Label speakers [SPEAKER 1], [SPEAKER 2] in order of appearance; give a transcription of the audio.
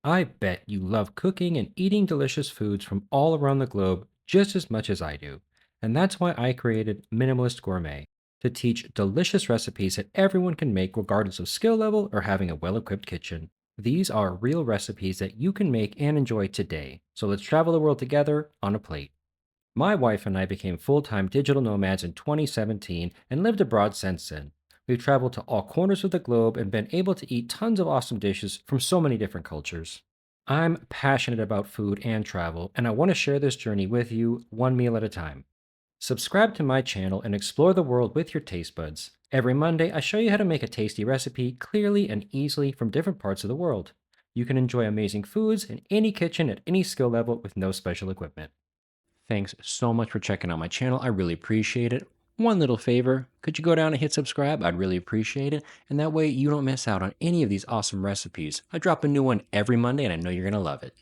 [SPEAKER 1] I bet you love cooking and eating delicious foods from all around the globe just as much as I do. And that's why I created Minimalist Gourmet to teach delicious recipes that everyone can make regardless of skill level or having a well equipped kitchen. These are real recipes that you can make and enjoy today. So let's travel the world together on a plate. My wife and I became full time digital nomads in 2017 and lived abroad since then. We've traveled to all corners of the globe and been able to eat tons of awesome dishes from so many different cultures. I'm passionate about food and travel, and I want to share this journey with you one meal at a time. Subscribe to my channel and explore the world with your taste buds. Every Monday, I show you how to make a tasty recipe clearly and easily from different parts of the world. You can enjoy amazing foods in any kitchen at any skill level with no special equipment. Thanks so much for checking out my channel. I really appreciate it. One little favor, could you go down and hit subscribe? I'd really appreciate it. And that way you don't miss out on any of these awesome recipes. I drop a new one every Monday and I know you're going to love it.